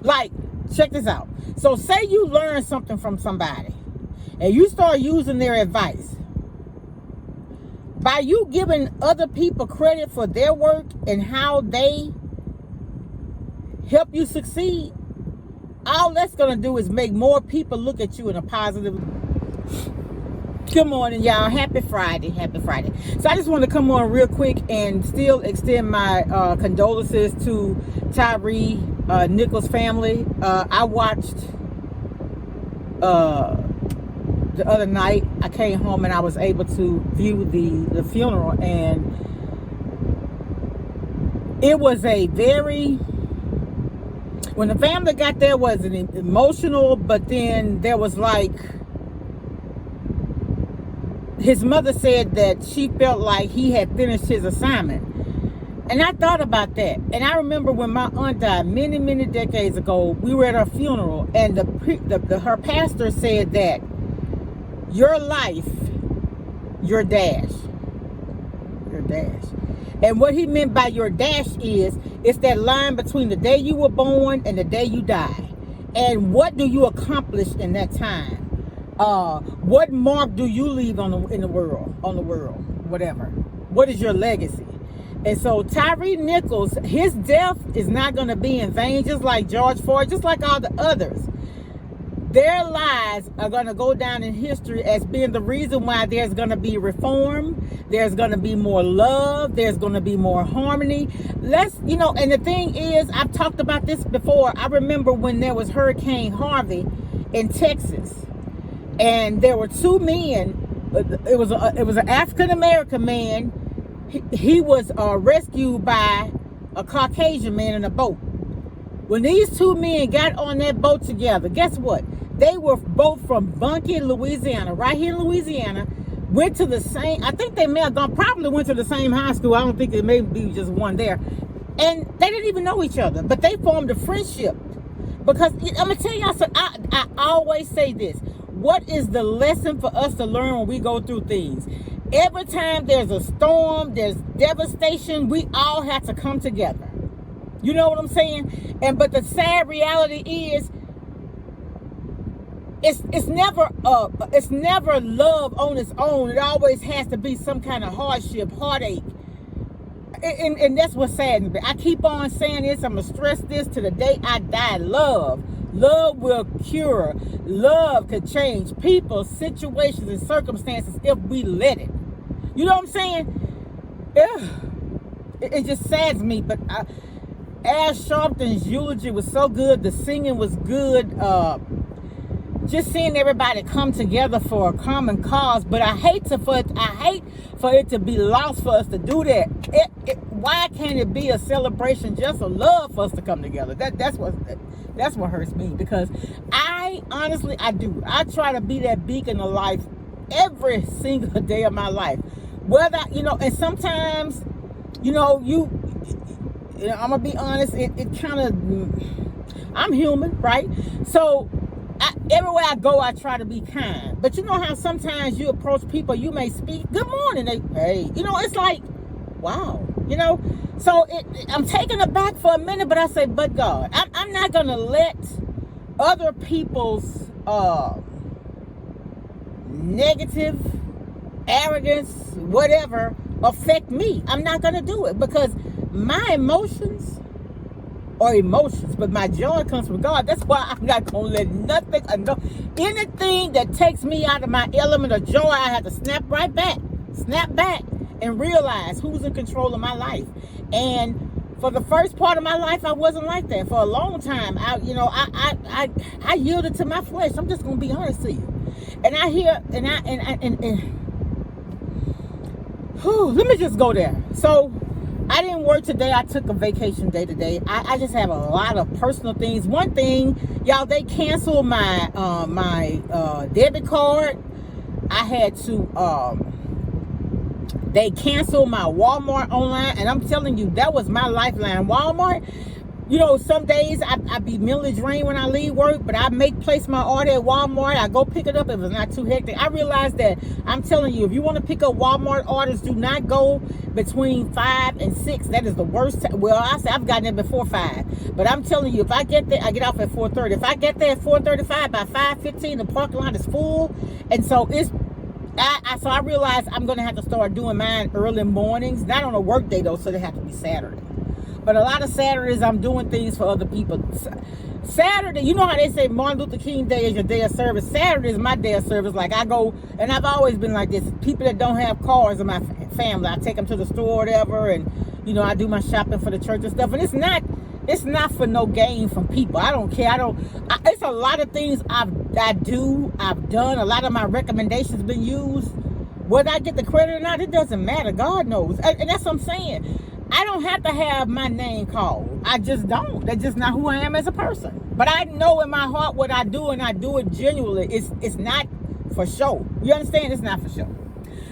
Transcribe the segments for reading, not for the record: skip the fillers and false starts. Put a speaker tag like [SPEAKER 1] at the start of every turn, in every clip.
[SPEAKER 1] Like, check this out. So say you learn something from somebody and you start using their advice. By you giving other people credit for their work and how they help you succeed, all that's going to do is make more people look at you in a positive. Good morning, y'all. Happy Friday. Happy Friday. So I just want to come on real quick and still extend my condolences to Tyree Nichols' family. I watched the other night. I came home and I was able to view the funeral, and it was a very, when the family got there, was an emotional, but then there was like, his mother said that she felt like he had finished his assignment. And I thought about that. And I remember when my aunt died many, many decades ago, we were at her funeral, and her pastor said that your life, your dash. Your dash. And what he meant by your dash is, it's that line between the day you were born and the day you die. And what do you accomplish in that time? What mark do you leave on the world, whatever? What is your legacy? And so Tyree Nichols, his death is not going to be in vain, just like George Floyd, just like all the others. Their lives are going to go down in history as being the reason why there's going to be reform, there's going to be more love, there's going to be more harmony. And the thing is, I've talked about this before. I remember when there was Hurricane Harvey in Texas, and there were two men. It was an African-American man. He was rescued by a Caucasian man in a boat. When these two men got on that boat together, guess what? They were both from Bunkie, Louisiana, right here in Louisiana. Went to the same, I think they may have gone, probably went to the same high school. I don't think there may be just one there. And they didn't even know each other, but they formed a friendship. Because I'm going to tell y'all something, I always say this. What is the lesson for us to learn when we go through things? Every time there's a storm, there's devastation, we all have to come together. You know what I'm saying? But the sad reality is, it's never love on its own. It always has to be some kind of hardship, heartache. And that's what saddens me. I keep on saying this. I'm going to stress this to the day I die. Love will cure. Love could change people, situations, and circumstances if we let it. You know what I'm saying? It just saddens me. But Al Sharpton's eulogy was so good. The singing was good. Just seeing everybody come together for a common cause. But I hate for it to be lost for us to do that. Why can't it be a celebration just of love for us to come together? That's what hurts me, because I do. I try to be that beacon of life every single day of my life. Whether, and sometimes, I'm gonna be honest, it kind of, I'm human, right? So everywhere I go, I try to be kind. But you know how sometimes you approach people, you may speak, good morning, hey, it's like, wow, So I'm taken aback for a minute, but I say, but God, I'm not gonna let other people's negative, arrogance, whatever, affect me. I'm not gonna do it, because my emotions are emotions, but my joy comes from God. That's why I'm not gonna let anything that takes me out of my element of joy. I have to snap back, and realize who's in control of my life. And for the first part of my life, I wasn't like that. For a long time, I yielded to my flesh. I'm just gonna be honest to you. And let me just go there. So I didn't work today. I took a vacation day today. I just have a lot of personal things. One thing, y'all, they canceled my debit card. I had to they canceled my Walmart online, and I'm telling you, that was my lifeline. Walmart, You know, some days I be mentally drained when I leave work, but I place my order at Walmart. I go pick it up if it's not too hectic. I realize that, I'm telling you, if you want to pick up Walmart orders, do not go between 5 and 6. That is the worst time. Well, I've gotten there before 5. But I'm telling you, if I get there, I get off at 4:30. If I get there at 4:35, by 5:15, the parking lot is full. And so so I realized I'm going to have to start doing mine early mornings. Not on a work day, though, so they have to be Saturday. But a lot of Saturdays, I'm doing things for other people. Saturday, you know how they say Martin Luther King Day is your day of service? Saturday is my day of service. Like, I go, and I've always been like this. People that don't have cars in my family, I take them to the store or whatever, and, you know, I do my shopping for the church and stuff. And it's not for no gain from people. I don't care. It's a lot of things I've done. A lot of my recommendations been used. Whether I get the credit or not, it doesn't matter. God knows. And that's what I'm saying. I don't have to have my name called. I just don't. That's just not who I am as a person. But I know in my heart what I do, and I do it genuinely. It's not for show. You understand? It's not for show.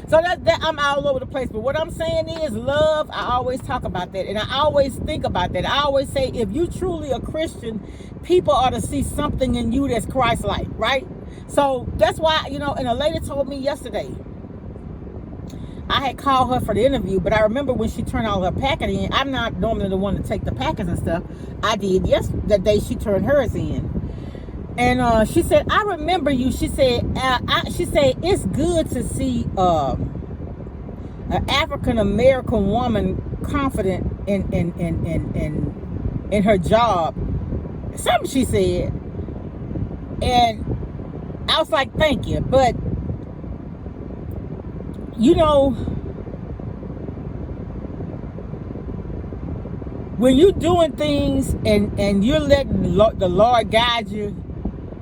[SPEAKER 1] So that I'm all over the place. But what I'm saying is love. I always talk about that. And I always think about that. I always say, if you truly a Christian, people ought to see something in you that's Christ-like, right? So that's why, you know, and a lady told me yesterday, I had called her for the interview, but I remember when she turned all her package in. I'm not normally the one to take the packets and stuff. I did the day she turned hers in. And she said, I remember you. She said, it's good to see an African American woman confident in her job. Something she said. And I was like, thank you. But you know, when you're doing things and you're letting the Lord guide you,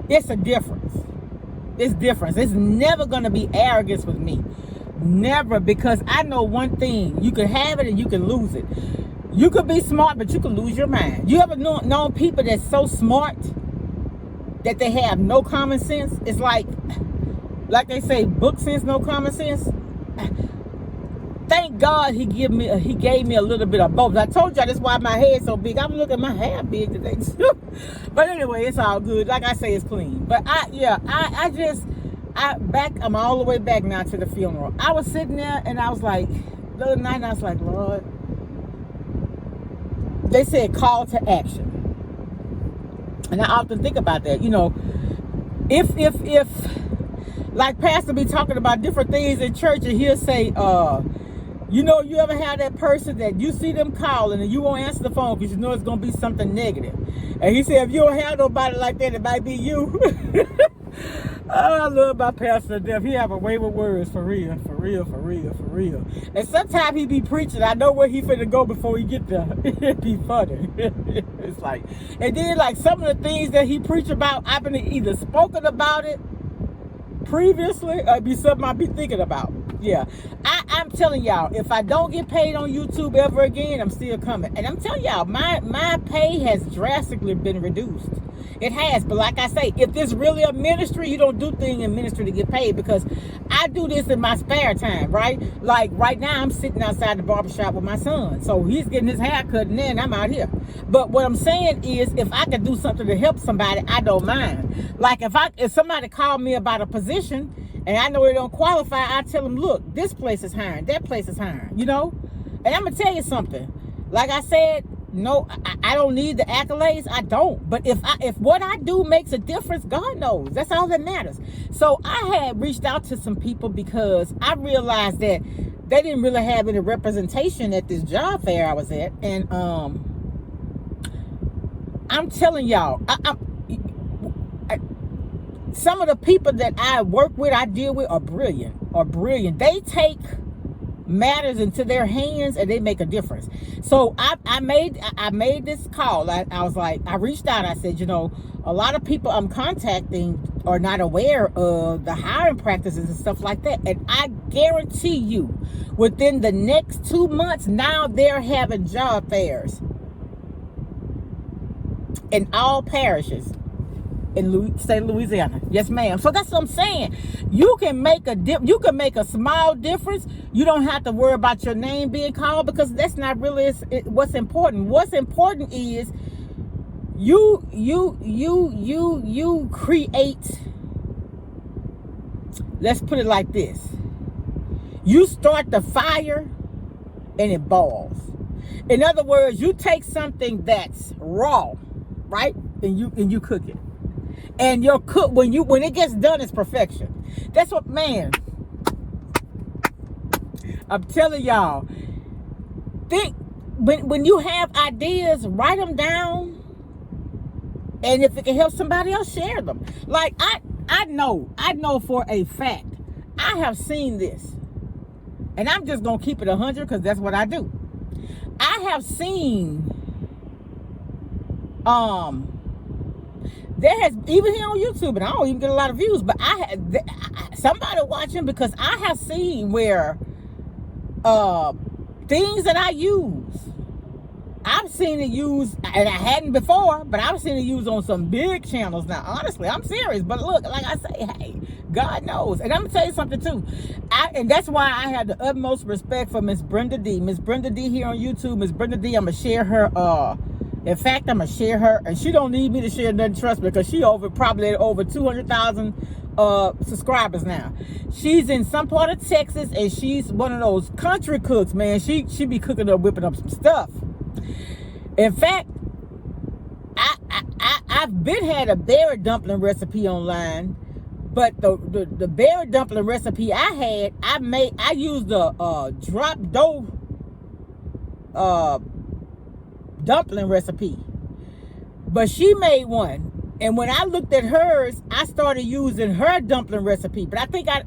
[SPEAKER 1] it's a difference. It's different. It's never going to be arrogance with me. Never, because I know one thing. You can have it and you can lose it. You could be smart, but you can lose your mind. You ever known people that's so smart that they have no common sense? It's like they say, book sense, no common sense. Thank God he gave me a little bit of both. I told y'all that's why my hair's so big. I'm looking at my hair big today too. But anyway, it's all good. Like I say, it's clean. But I'm all the way back now to the funeral. I was sitting there and I was like, the other night I was like, Lord, they said call to action. And I often think about that. You know, if like Pastor be talking about different things in church, and he'll say, you know, you ever have that person that you see them calling and you won't answer the phone because you know it's going to be something negative. And he said, if you don't have nobody like that, it might be you. Oh, I love my pastor to death. He have a way with words, for real. And sometimes he be preaching. I know where he finna go before he get there. It be funny. It's like, and then like some of the things that he preach about, I've been either spoken about it previously or be something I be thinking about. Yeah, I'm telling y'all, if I don't get paid on YouTube ever again, I'm still coming. And I'm telling y'all, my pay has drastically been reduced. It has, but like I say, if this really a ministry, you don't do things in ministry to get paid, because I do this in my spare time, right? Like right now, I'm sitting outside the barbershop with my son, so he's getting his hair cut, and then I'm out here. But what I'm saying is, if I could do something to help somebody, I don't mind. Like if somebody called me about a position and I know they don't qualify, I tell them, look, this place is hiring, that place is hiring, you know? And I'm gonna tell you something. Like I said, no, I don't need the accolades. I don't. But if what I do makes a difference, God knows. That's all that matters. So I had reached out to some people because I realized that they didn't really have any representation at this job fair I was at. And I'm telling y'all, some of the people that I work with, I deal with, are brilliant. They take matters into their hands and they make a difference. So I made this call. I was like, I reached out. I said, you know, a lot of people I'm contacting are not aware of the hiring practices and stuff like that. And I guarantee you, within the next 2 months, now they're having job fairs in all parishes in state of Louisiana. Yes, ma'am. So that's what I'm saying. You can make a small difference. You don't have to worry about your name being called, because that's not really what's important. What's important is you create, let's put it like this. You start the fire and it boils. In other words, you take something that's raw, right? And you cook it. And your cook, when it gets done, it's perfection. That's what, man, I'm telling y'all. Think, when you have ideas, write them down. And if it can help somebody else, share them. Like, I know for a fact, I have seen this. And I'm just going to keep it 100 because that's what I do. I have seen, there has, even here on YouTube, and I don't even get a lot of views, but I had somebody watching, because I have seen where things that I use, I've seen it used, and I hadn't before, but I've seen it used on some big channels now. Honestly, I'm serious. But look, like I say, hey, God knows. And I'm going to tell you something, too. And that's why I have the utmost respect for Miss Brenda D. Miss Brenda D here on YouTube. Miss Brenda D, I'm going to share her. In fact, I'm going to share her. And she don't need me to share nothing, trust me, because she probably over 200,000 subscribers now. She's in some part of Texas, and she's one of those country cooks, man. She be cooking up, whipping up some stuff. In fact, I've been had a berry dumpling recipe online, but the berry dumpling recipe I used a drop dough dumpling recipe, but she made one. And when I looked at hers, I started using her dumpling recipe. But I think I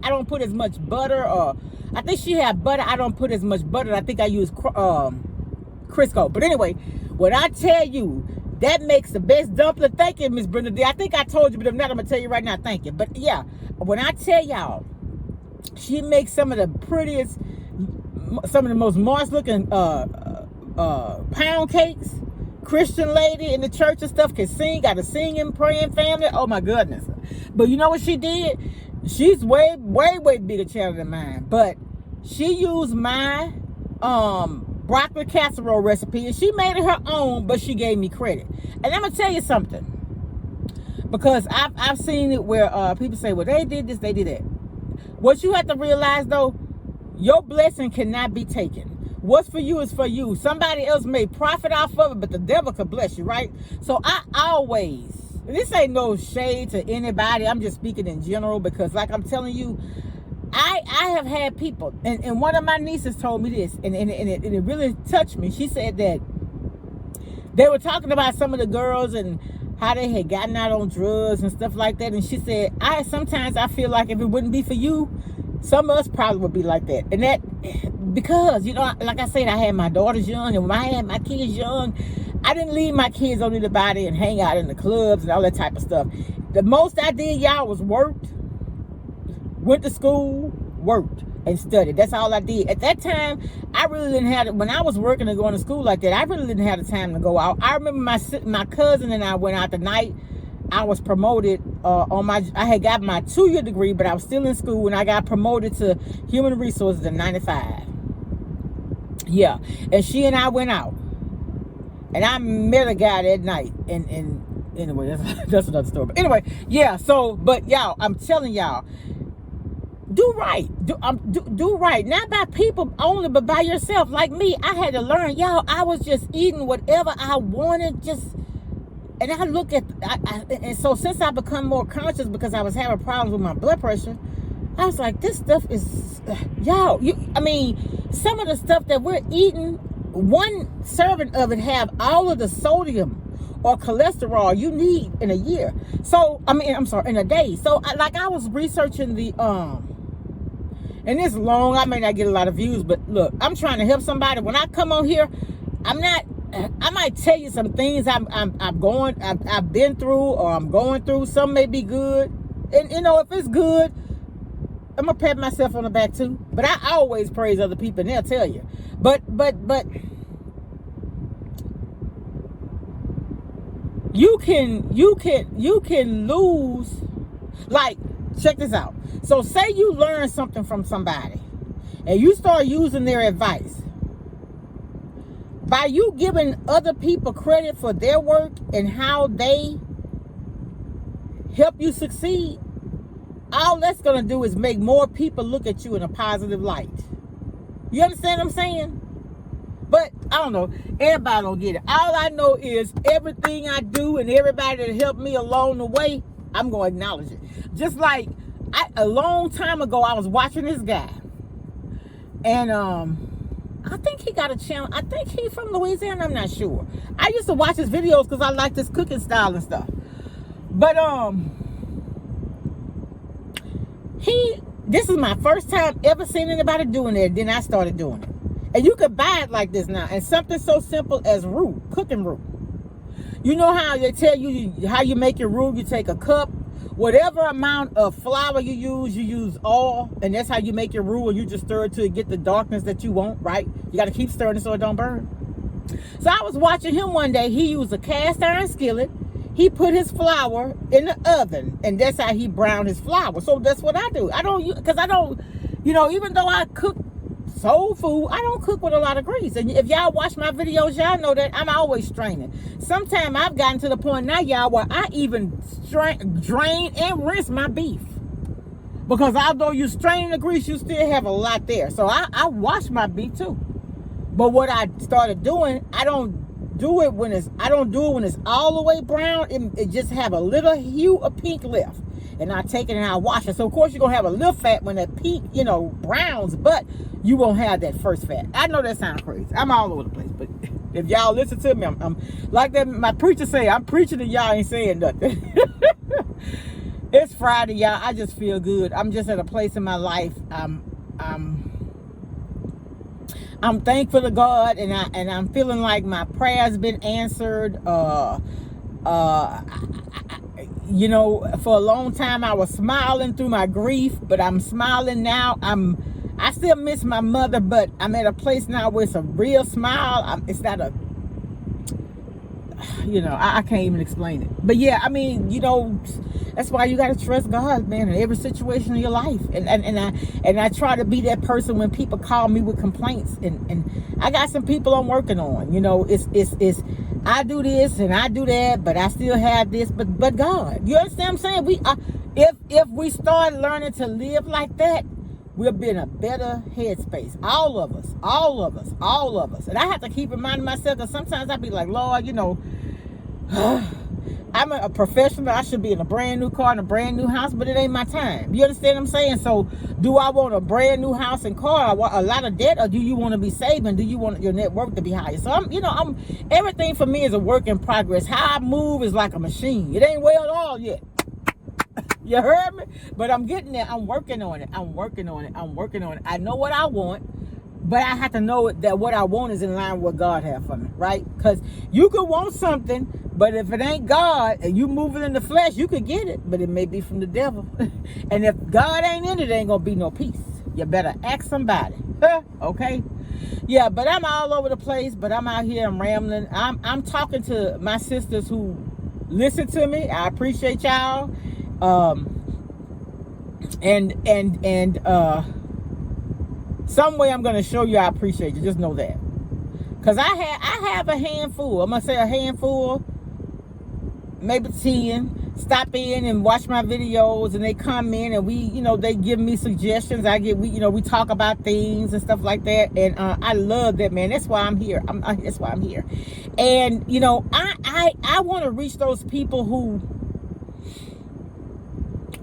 [SPEAKER 1] don't put as much butter, or I think she had butter. I don't put as much butter. I think I use Crisco. But anyway, when I tell you, that makes the best dumpling. Thank you, Miss Brenda D. I think I told you, but if not, I'm going to tell you right now, thank you. But yeah, when I tell y'all, she makes some of the prettiest, some of the most moist looking pound cakes. Christian lady in the church and stuff, can sing, got a singing, praying family. Oh my goodness. But you know what she did? She's way bigger channel than mine. But she used my broccoli casserole recipe, and she made it her own, but she gave me credit. And I'm gonna tell you something, because I've seen it where people say, well, they did this, they did that. What you have to realize, though, your blessing cannot be taken. What's for you is for you. Somebody else may profit off of it, but the devil could bless you, right? So I always, this ain't no shade to anybody, I'm just speaking in general, because like I'm telling you, I have had people, and one of my nieces told me this, and it really touched me. She said that they were talking about some of the girls and how they had gotten out on drugs and stuff like that. And she said, sometimes I feel like if it wouldn't be for you, some of us probably would be like that. And that, because, you know, like I said, I had my daughters young, and when I had my kids young, I didn't leave my kids on anybody and hang out in the clubs and all that type of stuff. The most I did, y'all, was worked, went to school, worked, and studied. That's all I did. At that time, I really didn't have it. When I was working and going to school like that, I really didn't have the time to go out. I remember my cousin and I went out the night I was promoted I had got my 2-year degree, but I was still in school, and I got promoted to human resources in 95. Yeah, and she and I went out, and I met a guy that night, and anyway, that's another story. But anyway, yeah. So, but y'all, I'm telling y'all, do right, do right, not by people only, but by yourself. Like me, I had to learn, y'all. I was just eating whatever I wanted, and I look at, and so since I become more conscious, because I was having problems with my blood pressure, I was like, this stuff is, y'all, I mean, some of the stuff that we're eating, one serving of it have all of the sodium or cholesterol you need in a year. So, I mean, I'm sorry, in a day. So, I was researching the, and it's long, I may not get a lot of views, but look, I'm trying to help somebody. When I come on here, I might tell you some things I've been through, or I'm going through. Some may be good, and you know, if it's good, I'm gonna pat myself on the back too. But I always praise other people, and they'll tell you. But you can lose. Like, check this out. So say you learn something from somebody, and you start using their advice. by you giving other people credit for their work and how they help you succeed, all that's going to do is make more people look at you in a positive light. You understand what I'm saying? But I don't know. Everybody don't get it. All I know is everything I do and everybody that helped me along the way, I'm going to acknowledge it. Just like a long time ago, I was watching this guy. And I think he got a channel. I think he's from Louisiana. I'm not sure. I used to watch his videos because I like his cooking style and stuff. But this is my first time ever seeing anybody doing it. Then I started doing it. And you could buy it like this now. And something so simple as roux, cooking roux. You know how they tell you how you make your roux? You take a cup, whatever amount of flour you use oil, and that's how you make your roux, and you just stir it till you get the darkness that you want, right? You got to keep stirring it so it don't burn. So I was watching him one day. He used a cast iron skillet. He put his flour in the oven, and that's how he browned his flour. So that's what I do. I don't, because I don't, even though I cook soul food, I don't cook with a lot of grease. And if y'all watch my videos, y'all know that I'm always straining. Sometimes I've gotten to the point now, y'all, where I even drain and rinse my beef. Because although you strain the grease, you still have a lot there. So I wash my beef too. But what I started doing, I don't do it when it's all the way brown. It just have a little hue of pink left. And I take it and I wash it. So of course you're gonna have a little fat when that pink, browns, but you won't have that first fat. I know that sounds crazy. I'm all over the place, but if y'all listen to me, I'm like that. My preacher say, I'm preaching and y'all ain't saying nothing. It's Friday, y'all. I just feel good. I'm just at a place in my life. I'm thankful to God, and I'm feeling like my prayers been answered. For a long time I was smiling through my grief, but I'm smiling now. I still miss my mother, but I'm at a place now where it's a real smile. It's not a, I can't even explain it. But yeah, that's why you got to trust God, man, in every situation of your life. And I try to be that person when people call me with complaints. And I got some people I'm working on. It's I do this and I do that, but I still have this. But God, you understand what I'm saying? If we start learning to live like that, we'll be in a better headspace. All of us. And I have to keep reminding myself, because sometimes I be like, Lord, I'm a professional. I should be in a brand new car and a brand new house, but it ain't my time. You understand what I'm saying? So do I want a brand new house and car, or a lot of debt, or do you want to be saving? Do you want your net worth to be higher? So I'm everything for me is a work in progress. How I move is like a machine. It ain't well at all yet. You heard me? But I'm getting there. I'm working on it. I know what I want, but I have to know that what I want is in line with what God has for me, right? Because you could want something, but if it ain't God and you moving in the flesh, you could get it, but it may be from the devil. And if God ain't in it, ain't gonna be no peace. You better ask somebody. Okay? Yeah, but I'm all over the place, but I'm out here, I'm rambling. I'm talking to my sisters who listen to me. I appreciate y'all. Some way I'm gonna show you I appreciate you. Just know that, because I have a handful. I'm gonna say a handful, maybe 10. Stop in and watch my videos, and they come in and they give me suggestions. We talk about things and stuff like that, and I love that, man. That's why I'm here. That's why I'm here, and I want to reach those people who.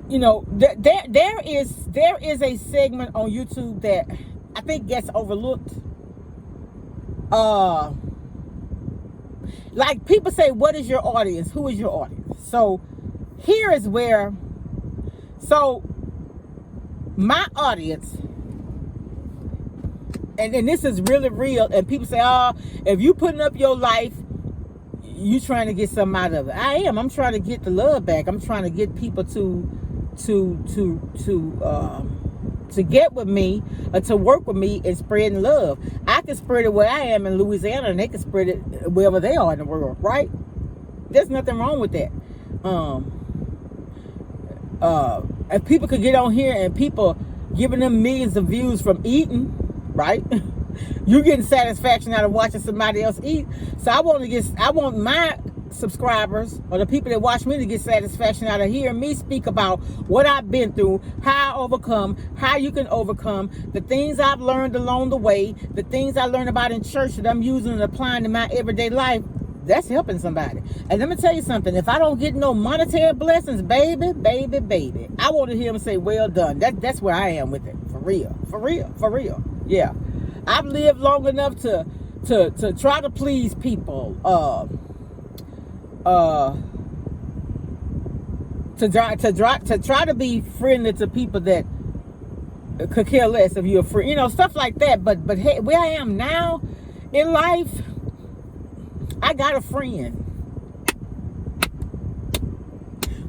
[SPEAKER 1] There is a segment on YouTube that I think gets overlooked. Like people say, what is your audience? Who is your audience? So here is where, my audience, and this is really real, and people say, if you putting up your life, you trying to get something out of it. I'm trying to get the love back. I'm trying to get people to get with me, or to work with me in spreading love. I can spread it where I am in Louisiana, and they can spread it wherever they are in the world, right? There's nothing wrong with that. If people could get on here and people giving them millions of views from eating, right? You getting satisfaction out of watching somebody else eat. So I want my subscribers or the people that watch me to get satisfaction out of hearing me speak about what I've been through, how I overcome, how you can overcome, the things I've learned along the way, the things I learned about in church that I'm using and applying in my everyday life. That's helping somebody. And let me tell you something. If I don't get no monetary blessings, baby, I want to hear them say, well done. That's where I am with it. For real. Yeah. I've lived long enough to try to please people. To try to be friendly to people that could care less if you're a friend. You know, stuff like that. But hey, where I am now in life, I got a friend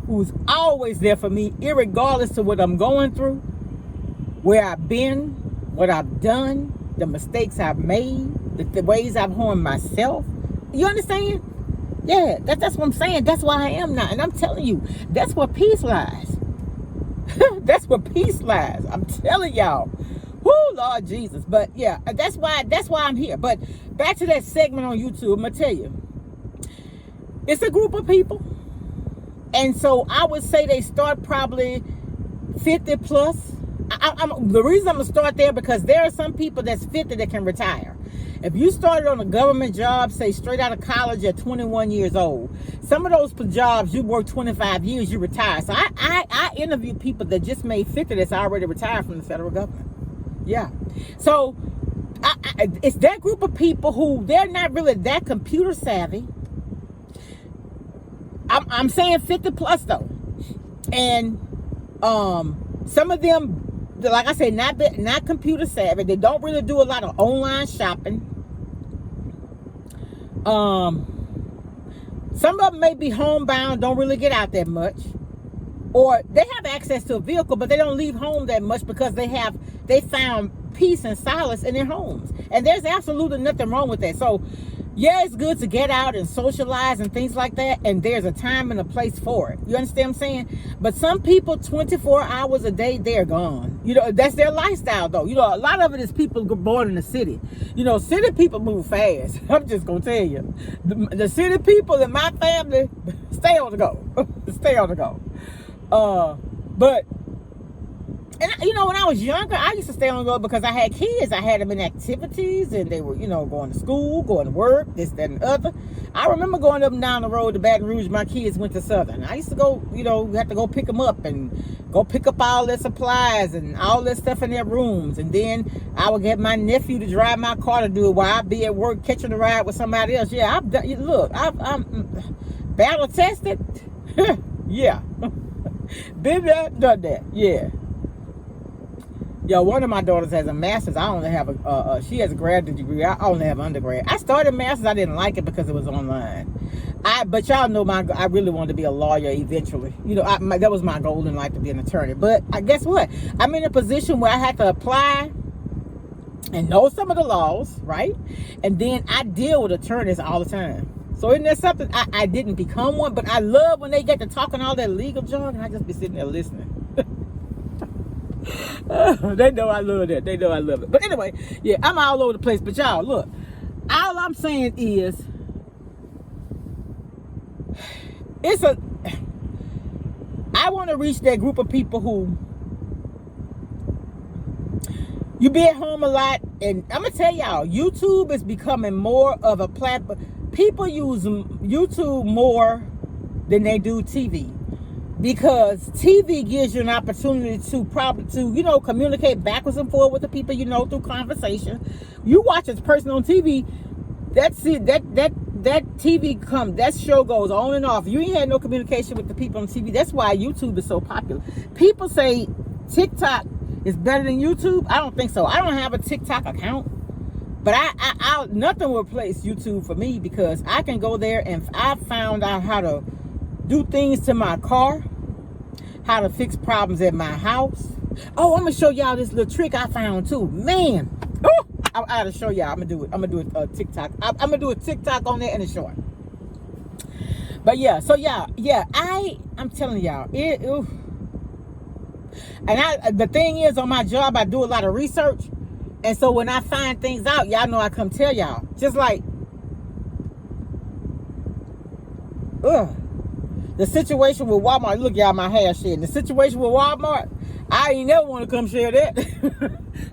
[SPEAKER 1] who's always there for me, irregardless of what I'm going through, where I've been, what I've done, the mistakes I've made, the ways I've harmed myself. You understand? Yeah, that's what I'm saying. That's why I am now. And I'm telling you, that's where peace lies. That's where peace lies. I'm telling y'all. Woo, Lord Jesus. But yeah, that's why I'm here. But back to that segment on YouTube, I'm going to tell you. It's a group of people. And so I would say they start probably 50 plus. The reason I'm going to start there because there are some people that's 50 that can retire. If you started on a government job, say straight out of college at 21 years old, some of those jobs you work 25 years, you retire. So I interview people that just made 50 that's already retired from the federal government. Yeah. So it's that group of people who they're not really that computer savvy. I'm saying 50 plus though. And some of them, like I said, not computer savvy. They don't really do a lot of online shopping. Some of them may be homebound, don't really get out that much. Or they have access to a vehicle, but they don't leave home that much because they found peace and solace in their homes. And there's absolutely nothing wrong with that. So yeah, it's good to get out and socialize and things like that. And there's a time and a place for it. You understand what I'm saying? But some people, 24 hours a day, they're gone. You know, that's their lifestyle, though. You know, a lot of it is people born in the city. You know, city people move fast. I'm just going to tell you. The city people in my family, stay on the go. Stay on the go. But... And, you know, when I was younger, I used to stay on the road because I had kids. I had them in activities, and they were, you know, going to school, going to work, this, that, and the other. I remember going up and down the road to Baton Rouge. My kids went to Southern. I used to go, you know, have to go pick them up and go pick up all their supplies and all that stuff in their rooms. And then I would get my nephew to drive my car to do it while I'd be at work catching a ride with somebody else. Yeah, I've done, look, I'm battle tested. Yeah. Been there, done that. Yeah. Yo, one of my daughters has a master's. I only have she has a graduate degree. I only have undergrad. I started master's. I didn't like it because it was online. But y'all know I really wanted to be a lawyer eventually. You know, that was my goal in life, to be an attorney. But guess what? I'm in a position where I had to apply and know some of the laws, right? And then I deal with attorneys all the time. So isn't that something? I didn't become one, but I love when they get to talking all that legal jargon. I just be sitting there listening. They know I love that. They know I love it. But anyway, yeah, I'm all over the place. But y'all, look, all I'm saying is, I want to reach that group of people who, you be at home a lot, and I'm going to tell y'all, YouTube is becoming more of a platform. People use YouTube more than they do TV. Because TV gives you an opportunity to you know, communicate backwards and forward with the people you know through conversation. You watch this person on TV, that's it. That show goes on and off. You ain't had no communication with the people on TV. That's why YouTube is so popular. People say TikTok is better than YouTube. I don't think so. I don't have a TikTok account. But nothing will replace YouTube for me, because I can go there and I found out how to do things to my car, how to fix problems at my house. Oh, I'm gonna show y'all this little trick I found too. Man, I gotta show y'all. I'm gonna do it TikTok. I'm gonna do a TikTok on there in a short. But yeah, so yeah, I'm telling y'all, and the thing is, on my job, I do a lot of research, And so when I find things out, y'all know I come tell y'all. Just like, the situation with Walmart. Look, y'all, my hair shedding. The situation with Walmart, I ain't never want to come share that.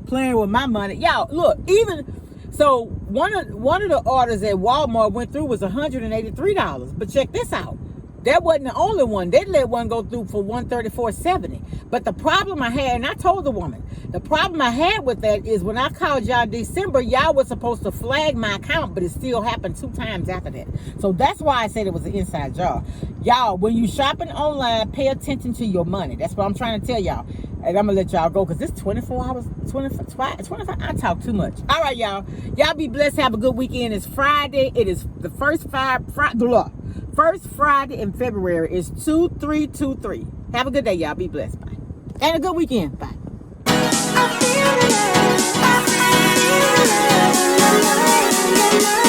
[SPEAKER 1] Playing with my money. Y'all, look, even so, one of the orders at Walmart went through was $183. But check this out. That wasn't the only one. They let one go through for $134.70. But the problem I had, and I told the woman, the problem I had with that is when I called y'all December, y'all was supposed to flag my account, but it still happened 2 times after that. So that's why I said it was an inside job. Y'all, when you shopping online, pay attention to your money. That's what I'm trying to tell y'all. And I'm going to let y'all go because it's 24 hours, 25. I talk too much. All right, y'all. Y'all be blessed. Have a good weekend. It's Friday. It is the first Friday in February is 2323. Have a good day, y'all. Be blessed. Bye. And a good weekend. Bye. I feel it.